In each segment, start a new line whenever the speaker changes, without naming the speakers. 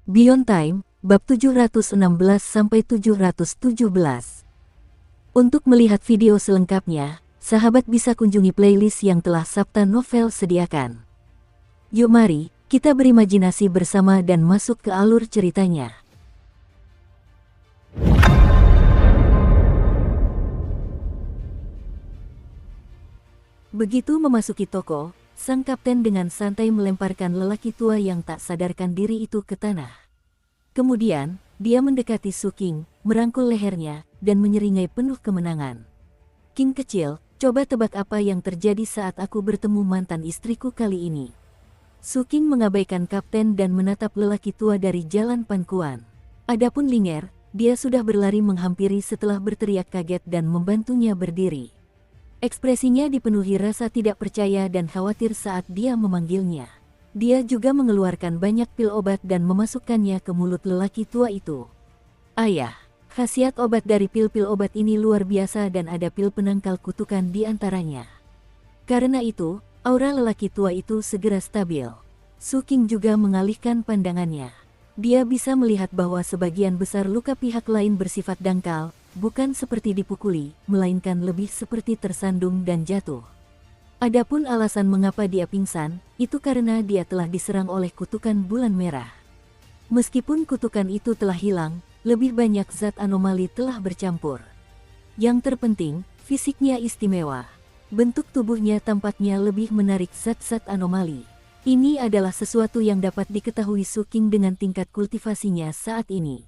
Beyond Time, bab 716-717. Untuk melihat video selengkapnya, sahabat bisa kunjungi playlist yang telah Sabta Novel sediakan. Yuk mari, kita berimajinasi bersama dan masuk ke alur ceritanya. Begitu memasuki toko, sang kapten dengan santai melemparkan lelaki tua yang tak sadarkan diri itu ke tanah. Kemudian, dia mendekati Su King, merangkul lehernya, dan menyeringai penuh kemenangan. "King kecil, coba tebak apa yang terjadi saat aku bertemu mantan istriku kali ini." Su King mengabaikan kapten dan menatap lelaki tua dari jalan pangkuan. Adapun Linger, dia sudah berlari menghampiri setelah berteriak kaget dan membantunya berdiri. Ekspresinya dipenuhi rasa tidak percaya dan khawatir saat dia memanggilnya. Dia juga mengeluarkan banyak pil obat dan memasukkannya ke mulut lelaki tua itu. "Ayah, khasiat obat dari pil-pil obat ini luar biasa dan ada pil penangkal kutukan di antaranya." Karena itu, aura lelaki tua itu segera stabil. Su King juga mengalihkan pandangannya. Dia bisa melihat bahwa sebagian besar luka pihak lain bersifat dangkal, bukan seperti dipukuli, melainkan lebih seperti tersandung dan jatuh. Adapun alasan mengapa dia pingsan, itu karena dia telah diserang oleh kutukan bulan merah. Meskipun kutukan itu telah hilang, lebih banyak zat anomali telah bercampur. Yang terpenting, fisiknya istimewa. Bentuk tubuhnya tampaknya lebih menarik zat-zat anomali. Ini adalah sesuatu yang dapat diketahui Su King dengan tingkat kultivasinya saat ini.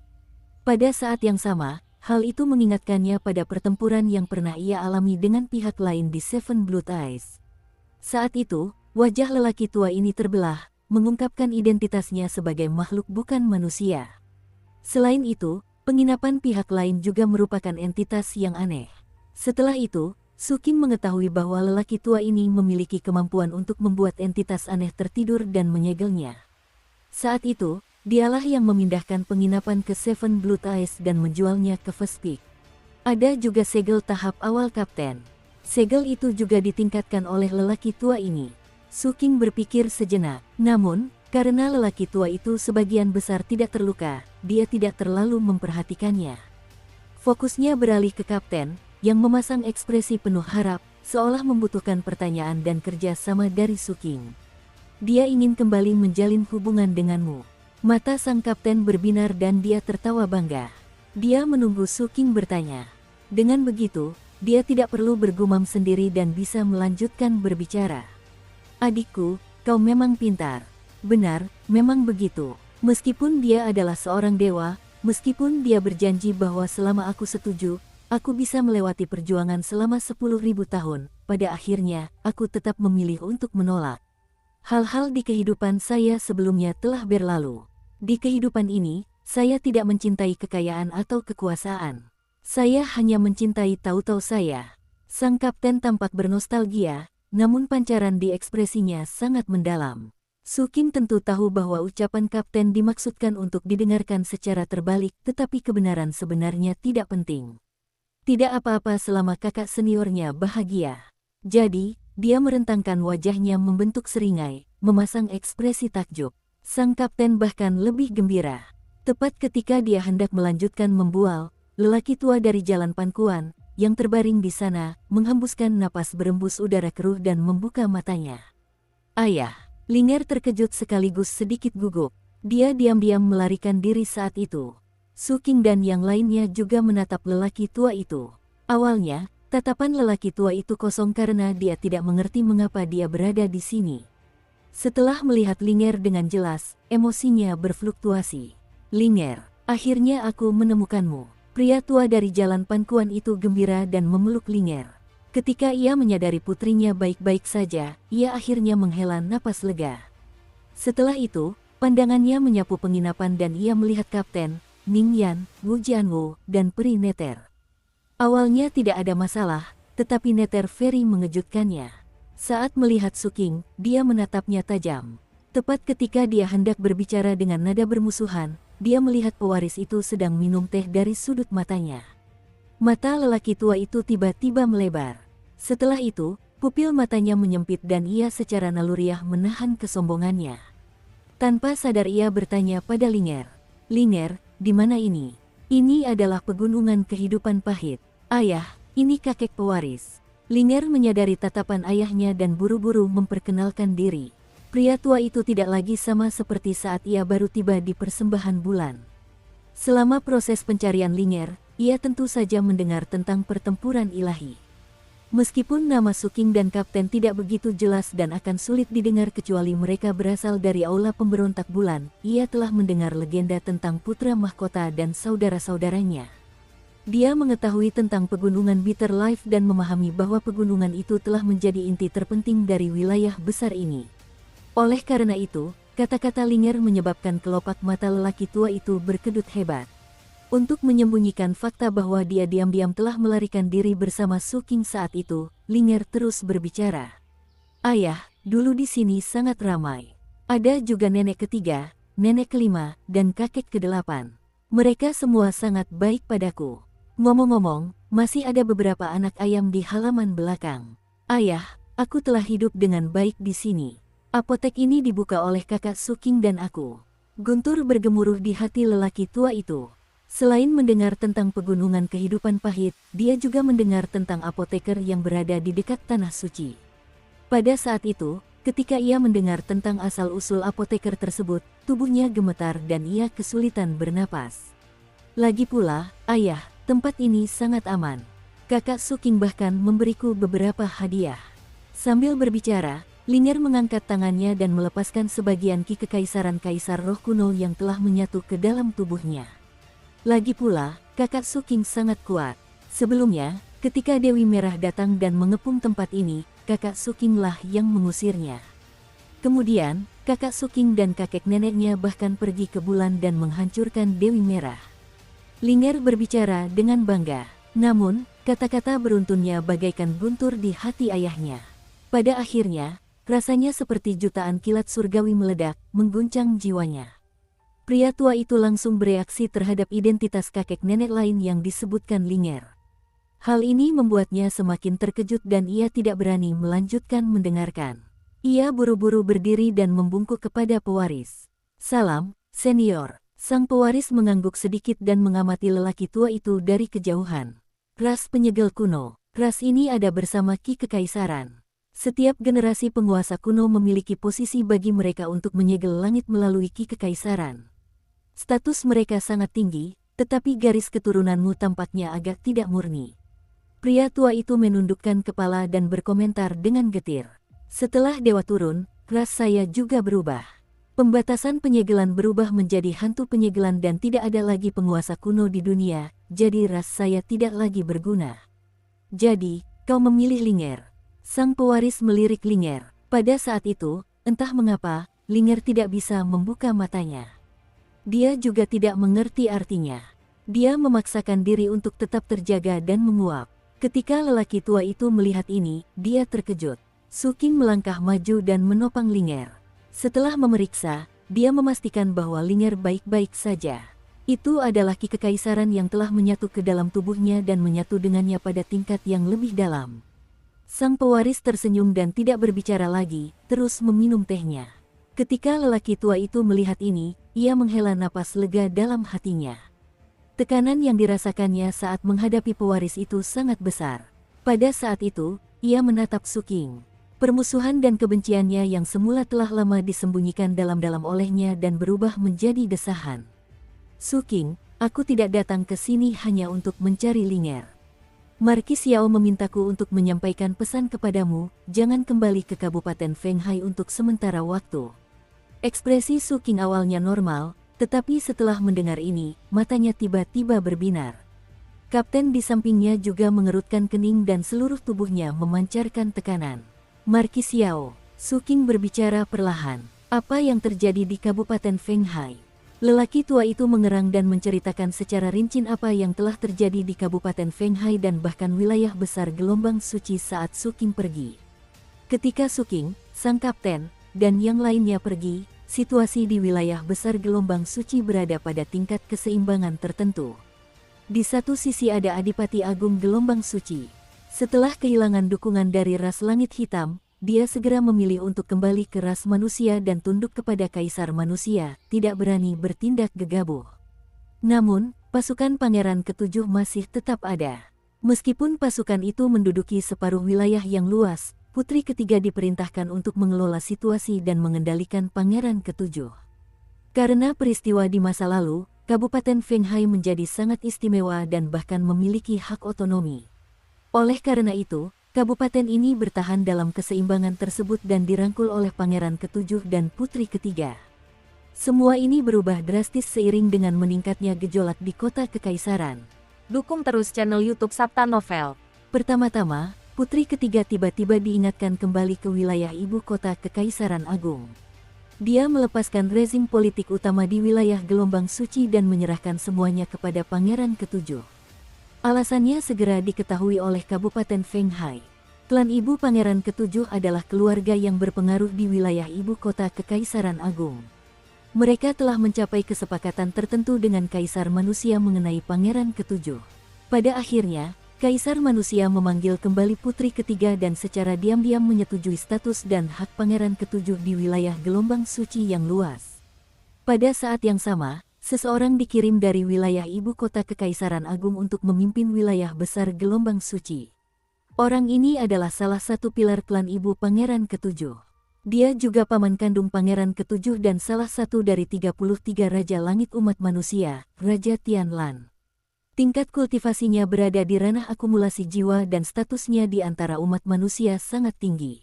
Pada saat yang sama, hal itu mengingatkannya pada pertempuran yang pernah ia alami dengan pihak lain di Seven Blood Eyes. Saat itu, wajah lelaki tua ini terbelah, mengungkapkan identitasnya sebagai makhluk bukan manusia. Selain itu, penginapan pihak lain juga merupakan entitas yang aneh. Setelah itu, Su King mengetahui bahwa lelaki tua ini memiliki kemampuan untuk membuat entitas aneh tertidur dan menyegelnya. Saat itu, dialah yang memindahkan penginapan ke Seven Blood Eyes dan menjualnya ke First Peak. Ada juga segel tahap awal kapten. Segel itu juga ditingkatkan oleh lelaki tua ini. Su King berpikir sejenak, namun, karena lelaki tua itu sebagian besar tidak terluka, dia tidak terlalu memperhatikannya. Fokusnya beralih ke kapten, yang memasang ekspresi penuh harap, seolah membutuhkan pertanyaan dan kerja sama dari Su King. "Dia ingin kembali menjalin hubungan denganmu." Mata sang kapten berbinar dan dia tertawa bangga. Dia menunggu Su King bertanya. Dengan begitu, dia tidak perlu bergumam sendiri dan bisa melanjutkan berbicara. "Adikku, kau memang pintar." "Benar, memang begitu. Meskipun dia adalah seorang dewa, meskipun dia berjanji bahwa selama aku setuju, aku bisa melewati perjuangan selama 10.000 tahun, pada akhirnya, aku tetap memilih untuk menolak. Hal-hal di kehidupan saya sebelumnya telah berlalu. Di kehidupan ini, saya tidak mencintai kekayaan atau kekuasaan. Saya hanya mencintai tahu-tahu saya." Sang kapten tampak bernostalgia, namun pancaran di ekspresinya sangat mendalam. Su King tentu tahu bahwa ucapan kapten dimaksudkan untuk didengarkan secara terbalik, tetapi kebenaran sebenarnya tidak penting. Tidak apa-apa selama kakak seniornya bahagia. Jadi, dia merentangkan wajahnya membentuk seringai, memasang ekspresi takjub. Sang kapten bahkan lebih gembira. Tepat ketika dia hendak melanjutkan membual, lelaki tua dari jalan pangkuan, yang terbaring di sana, menghembuskan napas berembus udara keruh dan membuka matanya. "Ayah." Linger terkejut sekaligus sedikit gugup. Dia diam-diam melarikan diri saat itu. Su King dan yang lainnya juga menatap lelaki tua itu. Awalnya, tatapan lelaki tua itu kosong karena dia tidak mengerti mengapa dia berada di sini. Setelah melihat Linger dengan jelas, emosinya berfluktuasi. "Linger, akhirnya aku menemukanmu." Pria tua dari jalan pangkuan itu gembira dan memeluk Linger. Ketika ia menyadari putrinya baik-baik saja, ia akhirnya menghela napas lega. Setelah itu, pandangannya menyapu penginapan dan ia melihat kapten, Ning Yan, Wu Jianwu, dan Peri Neter. Awalnya tidak ada masalah, tetapi Neter very mengejutkannya. Saat melihat Su King, dia menatapnya tajam. Tepat ketika dia hendak berbicara dengan nada bermusuhan, dia melihat pewaris itu sedang minum teh dari sudut matanya. Mata lelaki tua itu tiba-tiba melebar. Setelah itu, pupil matanya menyempit dan ia secara naluriah menahan kesombongannya. Tanpa sadar ia bertanya pada Ling'er. Ling'er, di mana ini? Ini adalah pegunungan kehidupan pahit. Ayah, ini kakek pewaris. Ling'er menyadari tatapan ayahnya dan buru-buru memperkenalkan diri. Pria tua itu tidak lagi sama seperti saat ia baru tiba di persembahan bulan. Selama proses pencarian Ling'er, ia tentu saja mendengar tentang pertempuran ilahi. Meskipun nama Suking dan Kapten tidak begitu jelas dan akan sulit didengar kecuali mereka berasal dari aula pemberontak bulan, ia telah mendengar legenda tentang putra mahkota dan saudara-saudaranya. Dia mengetahui tentang pegunungan Bitter Life dan memahami bahwa pegunungan itu telah menjadi inti terpenting dari wilayah besar ini. Oleh karena itu, kata-kata Ling'er menyebabkan kelopak mata lelaki tua itu berkedut hebat. Untuk menyembunyikan fakta bahwa dia diam-diam telah melarikan diri bersama Suking saat itu, Ling'er terus berbicara. Ayah, dulu di sini sangat ramai. Ada juga nenek ketiga, nenek kelima, dan kakek kedelapan. Mereka semua sangat baik padaku. Ngomong-ngomong, masih ada beberapa anak ayam di halaman belakang. Ayah, aku telah hidup dengan baik di sini. Apotek ini dibuka oleh kakak Suking dan aku. Guntur bergemuruh di hati lelaki tua itu. Selain mendengar tentang pegunungan kehidupan pahit, dia juga mendengar tentang apoteker yang berada di dekat tanah suci. Pada saat itu, ketika ia mendengar tentang asal-usul apoteker tersebut, tubuhnya gemetar dan ia kesulitan bernapas. Lagi pula, ayah, tempat ini sangat aman. Kakak Suking bahkan memberiku beberapa hadiah. Sambil berbicara, Ling'er mengangkat tangannya dan melepaskan sebagian ki kekaisaran kaisar roh kuno yang telah menyatu ke dalam tubuhnya. Lagi pula, kakak Suking sangat kuat. Sebelumnya, ketika Dewi Merah datang dan mengepung tempat ini, kakak Sukinglah yang mengusirnya. Kemudian, kakak Suking dan kakek neneknya bahkan pergi ke bulan dan menghancurkan Dewi Merah. Ling'er berbicara dengan bangga. Namun, kata-kata beruntunnya bagaikan guntur di hati ayahnya. Pada akhirnya, rasanya seperti jutaan kilat surgawi meledak, mengguncang jiwanya. Pria tua itu langsung bereaksi terhadap identitas kakek nenek lain yang disebutkan Ling'er. Hal ini membuatnya semakin terkejut dan ia tidak berani melanjutkan mendengarkan. Ia buru-buru berdiri dan membungkuk kepada pewaris. Salam, senior. Sang pewaris mengangguk sedikit dan mengamati lelaki tua itu dari kejauhan. Ras penyegel kuno. Ras ini ada bersama Ki Kekaisaran. Setiap generasi penguasa kuno memiliki posisi bagi mereka untuk menyegel langit melalui Ki Kekaisaran. Status mereka sangat tinggi, tetapi garis keturunanmu tampaknya agak tidak murni. Pria tua itu menundukkan kepala dan berkomentar dengan getir. Setelah dewa turun, ras saya juga berubah. Pembatasan penyegelan berubah menjadi hantu penyegelan dan tidak ada lagi penguasa kuno di dunia, jadi ras saya tidak lagi berguna. Jadi, kau memilih Ling'er. Sang pewaris melirik Ling'er. Pada saat itu, entah mengapa, Ling'er tidak bisa membuka matanya. Dia juga tidak mengerti artinya. Dia memaksakan diri untuk tetap terjaga dan menguap. Ketika lelaki tua itu melihat ini, dia terkejut. Suking melangkah maju dan menopang Ling'er. Setelah memeriksa, dia memastikan bahwa Ling'er baik-baik saja. Itu adalah ki kekaisaran yang telah menyatu ke dalam tubuhnya dan menyatu dengannya pada tingkat yang lebih dalam. Sang pewaris tersenyum dan tidak berbicara lagi, terus meminum tehnya. Ketika lelaki tua itu melihat ini, ia menghela napas lega dalam hatinya. Tekanan yang dirasakannya saat menghadapi pewaris itu sangat besar. Pada saat itu, ia menatap Suking. Permusuhan dan kebenciannya yang semula telah lama disembunyikan dalam-dalam olehnya dan berubah menjadi desahan. Suking, aku tidak datang ke sini hanya untuk mencari Ling'er. Markis Xiao memintaku untuk menyampaikan pesan kepadamu, jangan kembali ke Kabupaten Fenghai untuk sementara waktu. Ekspresi Suking awalnya normal, tetapi setelah mendengar ini, matanya tiba-tiba berbinar. Kapten di sampingnya juga mengerutkan kening dan seluruh tubuhnya memancarkan tekanan. Markis Xiao, Suking berbicara perlahan. Apa yang terjadi di Kabupaten Fenghai? Lelaki tua itu mengerang dan menceritakan secara rinci apa yang telah terjadi di Kabupaten Fenghai dan bahkan wilayah besar gelombang suci saat Suking pergi. Ketika Suking, sang kapten, dan yang lainnya pergi, situasi di wilayah besar gelombang suci berada pada tingkat keseimbangan tertentu. Di satu sisi ada Adipati Agung Gelombang Suci. Setelah kehilangan dukungan dari ras langit hitam, dia segera memilih untuk kembali ke ras manusia dan tunduk kepada kaisar manusia, tidak berani bertindak gegabah. Namun, pasukan Pangeran Ketujuh masih tetap ada. Meskipun pasukan itu menduduki separuh wilayah yang luas, Putri Ketiga diperintahkan untuk mengelola situasi dan mengendalikan Pangeran Ketujuh. Karena peristiwa di masa lalu, Kabupaten Fenghai menjadi sangat istimewa dan bahkan memiliki hak otonomi. Oleh karena itu, kabupaten ini bertahan dalam keseimbangan tersebut dan dirangkul oleh Pangeran Ketujuh dan Putri Ketiga. Semua ini berubah drastis seiring dengan meningkatnya gejolak di kota kekaisaran.
Dukung terus channel YouTube Sabta Novel.
Pertama-tama, Putri Ketiga tiba-tiba diingatkan kembali ke wilayah ibu kota Kekaisaran Agung. Dia melepaskan rezim politik utama di wilayah Gelombang Suci dan menyerahkan semuanya kepada Pangeran Ketujuh. Alasannya segera diketahui oleh Kabupaten Fenghai. Klan ibu Pangeran Ketujuh adalah keluarga yang berpengaruh di wilayah ibu kota Kekaisaran Agung. Mereka telah mencapai kesepakatan tertentu dengan Kaisar Manusia mengenai Pangeran Ketujuh. Pada akhirnya, Kaisar Manusia memanggil kembali Putri Ketiga dan secara diam-diam menyetujui status dan hak Pangeran Ketujuh di wilayah Gelombang Suci yang luas. Pada saat yang sama, seseorang dikirim dari wilayah ibu kota Kekaisaran Agung untuk memimpin wilayah besar Gelombang Suci. Orang ini adalah salah satu pilar klan ibu Pangeran Ketujuh. Dia juga paman kandung Pangeran Ketujuh dan salah satu dari 33 Raja Langit umat manusia, Raja Tianlan. Tingkat kultivasinya berada di ranah akumulasi jiwa dan statusnya di antara umat manusia sangat tinggi.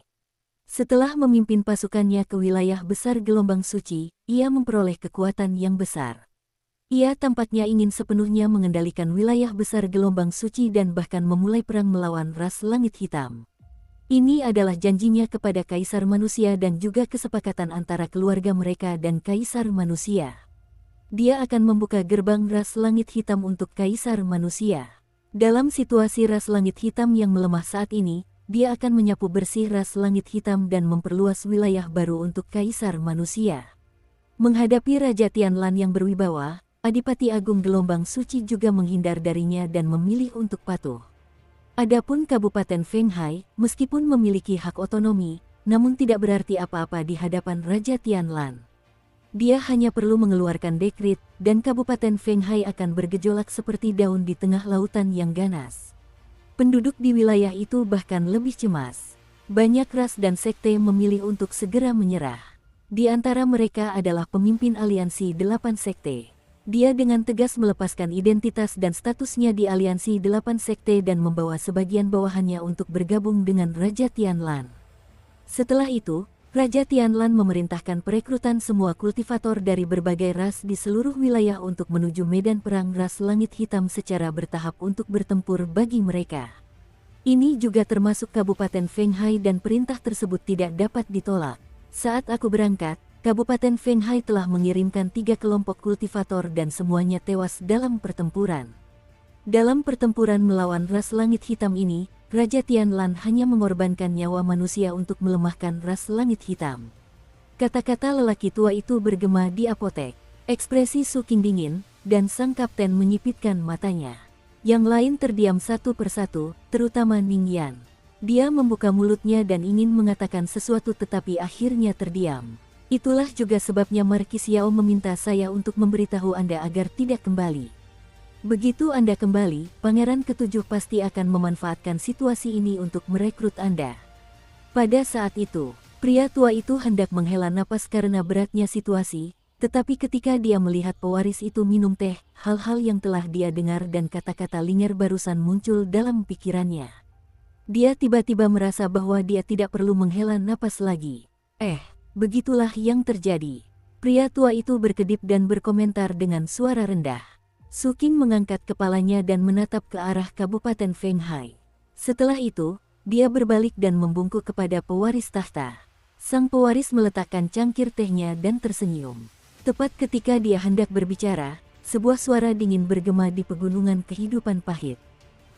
Setelah memimpin pasukannya ke wilayah besar Gelombang Suci, ia memperoleh kekuatan yang besar. Ia tampaknya ingin sepenuhnya mengendalikan wilayah besar Gelombang Suci dan bahkan memulai perang melawan ras Langit Hitam. Ini adalah janjinya kepada Kaisar Manusia dan juga kesepakatan antara keluarga mereka dan Kaisar Manusia. Dia akan membuka gerbang ras Langit Hitam untuk Kaisar Manusia. Dalam situasi ras Langit Hitam yang melemah saat ini, dia akan menyapu bersih ras Langit Hitam dan memperluas wilayah baru untuk Kaisar Manusia. Menghadapi Raja Tianlan yang berwibawa, Adipati Agung Gelombang Suci juga menghindar darinya dan memilih untuk patuh. Adapun Kabupaten Fenghai, meskipun memiliki hak otonomi, namun tidak berarti apa-apa di hadapan Raja Tianlan. Dia hanya perlu mengeluarkan dekret, dan Kabupaten Fenghai akan bergejolak seperti daun di tengah lautan yang ganas. Penduduk di wilayah itu bahkan lebih cemas. Banyak ras dan sekte memilih untuk segera menyerah. Di antara mereka adalah pemimpin aliansi 8 sekte. Dia dengan tegas melepaskan identitas dan statusnya di aliansi 8 sekte dan membawa sebagian bawahannya untuk bergabung dengan Raja Tianlan. Setelah itu, Raja Tianlan memerintahkan perekrutan semua kultivator dari berbagai ras di seluruh wilayah untuk menuju medan perang ras Langit Hitam secara bertahap untuk bertempur bagi mereka. Ini juga termasuk Kabupaten Fenghai dan perintah tersebut tidak dapat ditolak. Saat aku berangkat, Kabupaten Fenghai telah mengirimkan 3 kelompok kultivator dan semuanya tewas dalam pertempuran. Dalam pertempuran melawan ras Langit Hitam ini, Raja Tianlan hanya mengorbankan nyawa manusia untuk melemahkan ras Langit Hitam. Kata-kata lelaki tua itu bergema di apotek. Ekspresi Su Qing dingin, dan sang kapten menyipitkan matanya. Yang lain terdiam satu persatu, terutama Ning Yan. Dia membuka mulutnya dan ingin mengatakan sesuatu tetapi akhirnya terdiam. Itulah juga sebabnya Markis Yao meminta saya untuk memberitahu Anda agar tidak kembali. Begitu Anda kembali, Pangeran Ketujuh pasti akan memanfaatkan situasi ini untuk merekrut Anda. Pada saat itu, pria tua itu hendak menghela napas karena beratnya situasi, tetapi ketika dia melihat pewaris itu minum teh, hal-hal yang telah dia dengar dan kata-kata Lingard barusan muncul dalam pikirannya. Dia tiba-tiba merasa bahwa dia tidak perlu menghela napas lagi. Begitulah yang terjadi. Pria tua itu berkedip dan berkomentar dengan suara rendah. Su Qing mengangkat kepalanya dan menatap ke arah Kabupaten Fenghai. Setelah itu, dia berbalik dan membungkuk kepada pewaris tahta. Sang pewaris meletakkan cangkir tehnya dan tersenyum. Tepat ketika dia hendak berbicara, sebuah suara dingin bergema di pegunungan kehidupan pahit.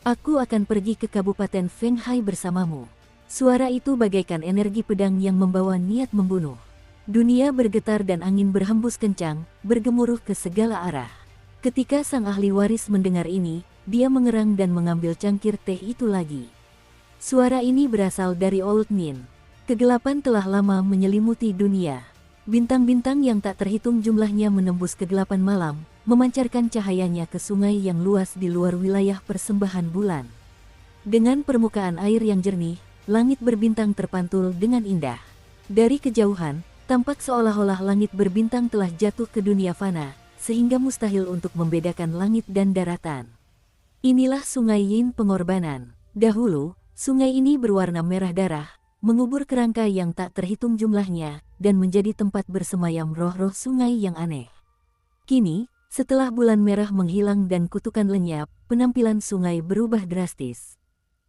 Aku akan pergi ke Kabupaten Fenghai bersamamu. Suara itu bagaikan energi pedang yang membawa niat membunuh. Dunia bergetar dan angin berhembus kencang, bergemuruh ke segala arah. Ketika sang ahli waris mendengar ini, dia mengerang dan mengambil cangkir teh itu lagi. Suara ini berasal dari Old Min. Kegelapan telah lama menyelimuti dunia. Bintang-bintang yang tak terhitung jumlahnya menembus kegelapan malam, memancarkan cahayanya ke sungai yang luas di luar wilayah persembahan bulan. Dengan permukaan air yang jernih, langit berbintang terpantul dengan indah. Dari kejauhan, tampak seolah-olah langit berbintang telah jatuh ke dunia fana, sehingga mustahil untuk membedakan langit dan daratan. Inilah Sungai Yin Pengorbanan. Dahulu, sungai ini berwarna merah darah, mengubur kerangka yang tak terhitung jumlahnya, dan menjadi tempat bersemayam roh-roh sungai yang aneh. Kini, setelah bulan merah menghilang dan kutukan lenyap, penampilan sungai berubah drastis.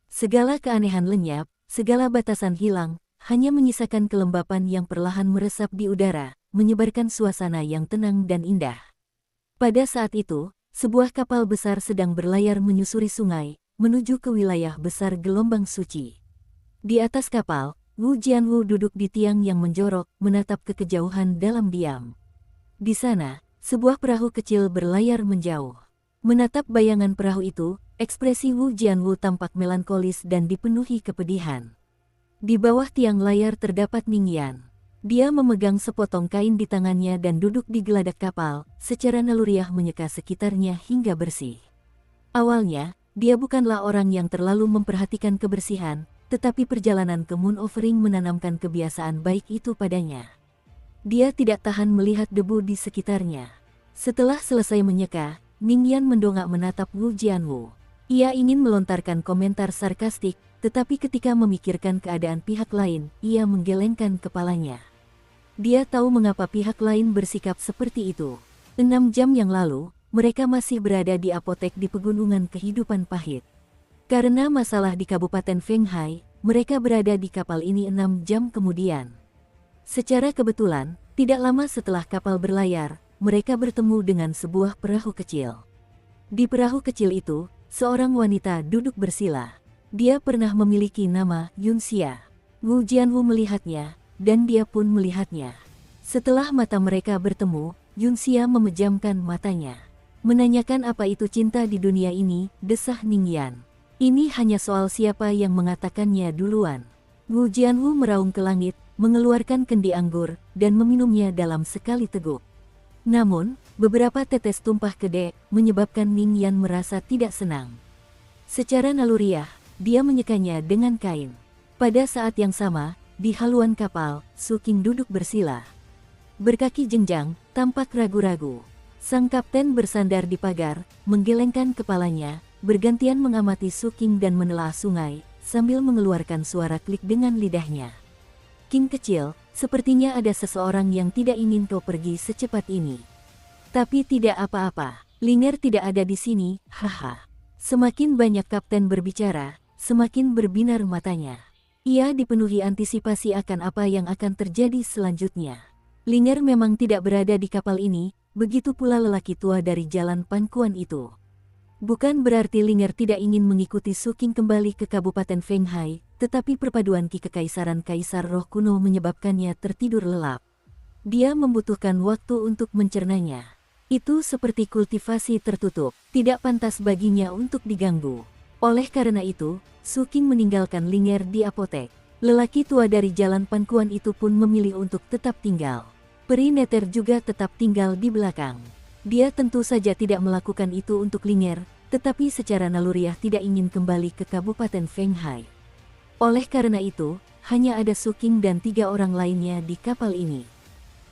Segala keanehan lenyap, segala batasan hilang, hanya menyisakan kelembapan yang perlahan meresap di udara, menyebarkan suasana yang tenang dan indah. Pada saat itu, sebuah kapal besar sedang berlayar menyusuri sungai, menuju ke wilayah besar gelombang suci. Di atas kapal, Wu Jianwu duduk di tiang yang menjorok, menatap ke kejauhan dalam diam. Di sana, sebuah perahu kecil berlayar menjauh. Menatap bayangan perahu itu, ekspresi Wu Jianwu tampak melankolis dan dipenuhi kepedihan. Di bawah tiang layar terdapat Ningyan. Dia memegang sepotong kain di tangannya dan duduk di geladak kapal, secara naluriah menyeka sekitarnya hingga bersih. Awalnya, dia bukanlah orang yang terlalu memperhatikan kebersihan, tetapi perjalanan ke Moon Offering menanamkan kebiasaan baik itu padanya. Dia tidak tahan melihat debu di sekitarnya. Setelah selesai menyeka, Ningyan mendongak menatap Wu Jianwu. Ia ingin melontarkan komentar sarkastik, tetapi ketika memikirkan keadaan pihak lain, ia menggelengkan kepalanya. Dia tahu mengapa pihak lain bersikap seperti itu. 6 jam yang lalu, mereka masih berada di apotek di pegunungan kehidupan pahit. Karena masalah di Kabupaten Fenghai, mereka berada di kapal ini 6 jam kemudian. Secara kebetulan, tidak lama setelah kapal berlayar, mereka bertemu dengan sebuah perahu kecil. Di perahu kecil itu, seorang wanita duduk bersila. Dia pernah memiliki nama Yunxia. Wu Jianwu melihatnya, dan dia pun melihatnya. Setelah mata mereka bertemu, Yunxia memejamkan matanya. Menanyakan apa itu cinta di dunia ini, desah Ningyan. Ini hanya soal siapa yang mengatakannya duluan. Wu Jianwu meraung ke langit, mengeluarkan kendi anggur, dan meminumnya dalam sekali teguk. Namun, beberapa tetes tumpah ke dek, menyebabkan Ningyan merasa tidak senang. Secara naluriah, dia menyekanya dengan kain. Pada saat yang sama, di haluan kapal, Su Qing duduk bersila. Berkaki jenjang, tampak ragu-ragu. Sang kapten bersandar di pagar, menggelengkan kepalanya, bergantian mengamati Su Qing dan menelaah sungai, sambil mengeluarkan suara klik dengan lidahnya. Qing kecil, sepertinya ada seseorang yang tidak ingin kau pergi secepat ini. Tapi tidak apa-apa, Linger tidak ada di sini, haha. Semakin banyak kapten berbicara, semakin berbinar matanya. Ia dipenuhi antisipasi akan apa yang akan terjadi selanjutnya. Linger memang tidak berada di kapal ini, begitu pula lelaki tua dari jalan pangkuan itu. Bukan berarti Linger tidak ingin mengikuti Su Qing kembali ke Kabupaten Fenghai, tetapi perpaduan ki kekaisaran kaisar roh kuno menyebabkannya tertidur lelap. Dia membutuhkan waktu untuk mencernanya. Itu seperti kultivasi tertutup, tidak pantas baginya untuk diganggu. Oleh karena itu, Su Qing meninggalkan Linger di apotek. Lelaki tua dari jalan pangkuan itu pun memilih untuk tetap tinggal. Peri Neter juga tetap tinggal di belakang. Dia tentu saja tidak melakukan itu untuk Linger, tetapi secara naluriah tidak ingin kembali ke Kabupaten Fenghai. Oleh karena itu, hanya ada Su Qing dan 3 orang lainnya di kapal ini.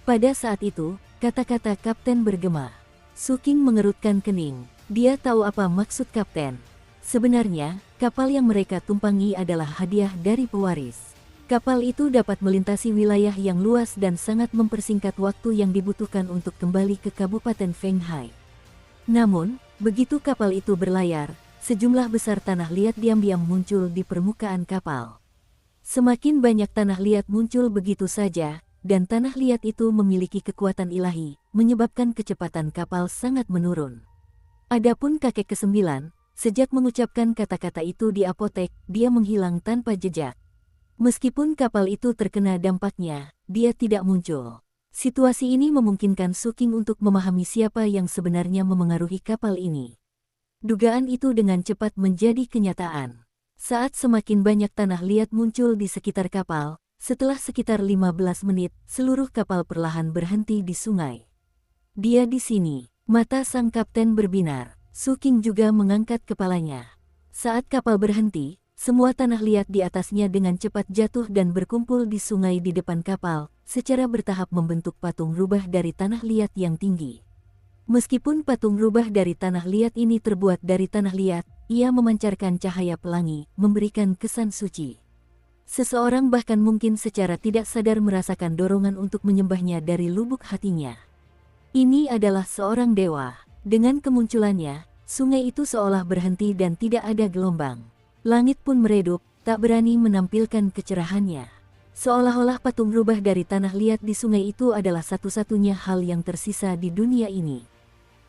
Pada saat itu, kata-kata kapten bergema. Su Qing mengerutkan kening. Dia tahu apa maksud kapten. Sebenarnya, kapal yang mereka tumpangi adalah hadiah dari pewaris. Kapal itu dapat melintasi wilayah yang luas dan sangat mempersingkat waktu yang dibutuhkan untuk kembali ke Kabupaten Fenghai. Namun, begitu kapal itu berlayar, sejumlah besar tanah liat diam-diam muncul di permukaan kapal. Semakin banyak tanah liat muncul begitu saja, dan tanah liat itu memiliki kekuatan ilahi, menyebabkan kecepatan kapal sangat menurun. Adapun kakek ke-9, sejak mengucapkan kata-kata itu di apotek, dia menghilang tanpa jejak. Meskipun kapal itu terkena dampaknya, dia tidak muncul. Situasi ini memungkinkan Su Qing untuk memahami siapa yang sebenarnya memengaruhi kapal ini. Dugaan itu dengan cepat menjadi kenyataan. Saat semakin banyak tanah liat muncul di sekitar kapal, Setelah sekitar 15 menit, seluruh kapal perlahan berhenti di sungai. Dia di sini. Mata sang kapten berbinar. Su King juga mengangkat kepalanya. Saat kapal berhenti, semua tanah liat di atasnya dengan cepat jatuh dan berkumpul di sungai di depan kapal, secara bertahap membentuk patung rubah dari tanah liat yang tinggi. Meskipun patung rubah dari tanah liat ini terbuat dari tanah liat, ia memancarkan cahaya pelangi, memberikan kesan suci. Seseorang bahkan mungkin secara tidak sadar merasakan dorongan untuk menyembahnya dari lubuk hatinya. Ini adalah seorang dewa. Dengan kemunculannya, sungai itu seolah berhenti dan tidak ada gelombang. Langit pun meredup, tak berani menampilkan kecerahannya. Seolah-olah patung rubah dari tanah liat di sungai itu adalah satu-satunya hal yang tersisa di dunia ini.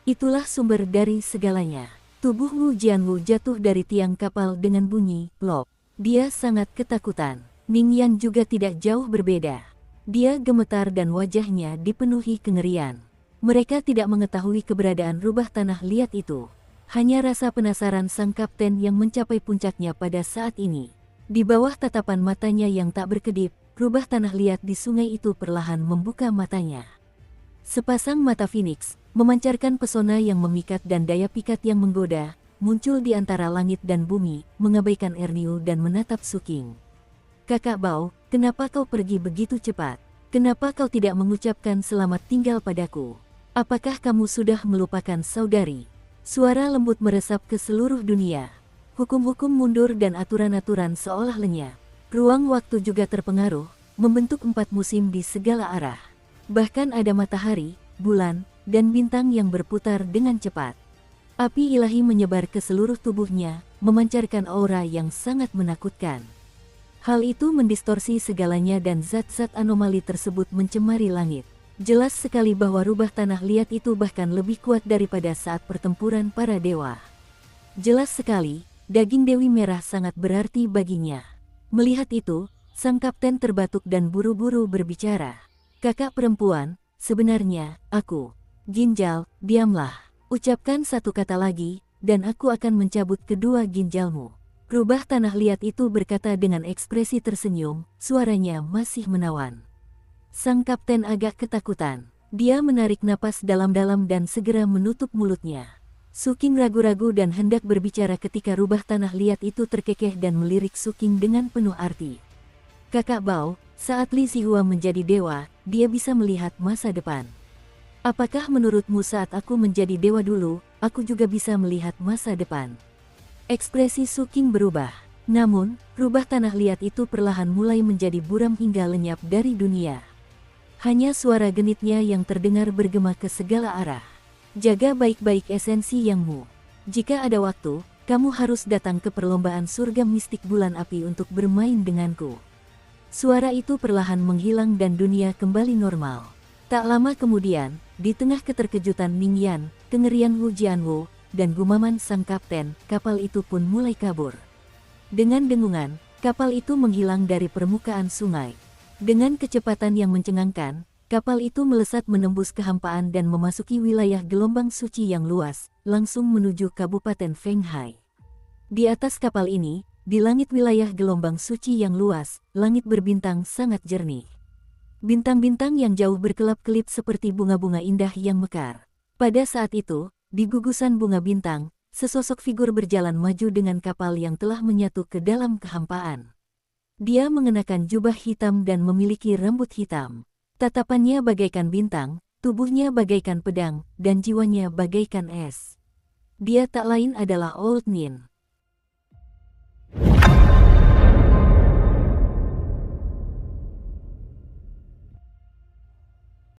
Itulah sumber dari segalanya. Tubuh Wu Jianwu jatuh dari tiang kapal dengan bunyi plop. Dia sangat ketakutan. Ning Yan juga tidak jauh berbeda. Dia gemetar dan wajahnya dipenuhi kengerian. Mereka tidak mengetahui keberadaan rubah tanah liat itu. Hanya rasa penasaran sang kapten yang mencapai puncaknya pada saat ini. Di bawah tatapan matanya yang tak berkedip, rubah tanah liat di sungai itu perlahan membuka matanya. Sepasang mata Phoenix, memancarkan pesona yang memikat dan daya pikat yang menggoda, muncul di antara langit dan bumi, mengabaikan Erniu dan menatap Su King. Kakak Bao, kenapa kau pergi begitu cepat? Kenapa kau tidak mengucapkan selamat tinggal padaku? Apakah kamu sudah melupakan saudari? Suara lembut meresap ke seluruh dunia. Hukum-hukum mundur dan aturan-aturan seolah lenyap. Ruang waktu juga terpengaruh, membentuk 4 musim di segala arah. Bahkan ada matahari, bulan, dan bintang yang berputar dengan cepat. Api ilahi menyebar ke seluruh tubuhnya, memancarkan aura yang sangat menakutkan. Hal itu mendistorsi segalanya dan zat-zat anomali tersebut mencemari langit. Jelas sekali bahwa rubah tanah liat itu bahkan lebih kuat daripada saat pertempuran para dewa. Jelas sekali, daging Dewi Merah sangat berarti baginya. Melihat itu, sang kapten terbatuk dan buru-buru berbicara. Kakak perempuan, sebenarnya, aku, ginjal, diamlah. Ucapkan satu kata lagi, dan aku akan mencabut kedua ginjalmu. Rubah tanah liat itu berkata dengan ekspresi tersenyum, suaranya masih menawan. Sang kapten agak ketakutan. Dia menarik napas dalam-dalam dan segera menutup mulutnya. Su King ragu-ragu dan hendak berbicara ketika rubah tanah liat itu terkekeh dan melirik Su King dengan penuh arti. Kakak Bao, saat Li Zihua menjadi dewa, dia bisa melihat masa depan. Apakah menurutmu saat aku menjadi dewa dulu, aku juga bisa melihat masa depan? Ekspresi Su King berubah. Namun, rubah tanah liat itu perlahan mulai menjadi buram hingga lenyap dari dunia. Hanya suara genitnya yang terdengar bergema ke segala arah. Jaga baik-baik esensi Yang Mu. Jika ada waktu, kamu harus datang ke perlombaan surga mistik bulan api untuk bermain denganku. Suara itu perlahan menghilang dan dunia kembali normal. Tak lama kemudian, di tengah keterkejutan Ning Yan, kengerian Wu Jianwu, dan gumaman sang kapten, kapal itu pun mulai kabur. Dengan dengungan, kapal itu menghilang dari permukaan sungai. Dengan kecepatan yang mencengangkan, kapal itu melesat menembus kehampaan dan memasuki wilayah gelombang suci yang luas, langsung menuju Kabupaten Fenghai. Di atas kapal ini, di langit wilayah gelombang suci yang luas, langit berbintang sangat jernih. Bintang-bintang yang jauh berkelap-kelip seperti bunga-bunga indah yang mekar. Pada saat itu, di gugusan bunga bintang, sesosok figur berjalan maju dengan kapal yang telah menyatu ke dalam kehampaan. Dia mengenakan jubah hitam dan memiliki rambut hitam. Tatapannya bagaikan bintang, tubuhnya bagaikan pedang, dan jiwanya bagaikan es. Dia tak lain adalah Old Nin.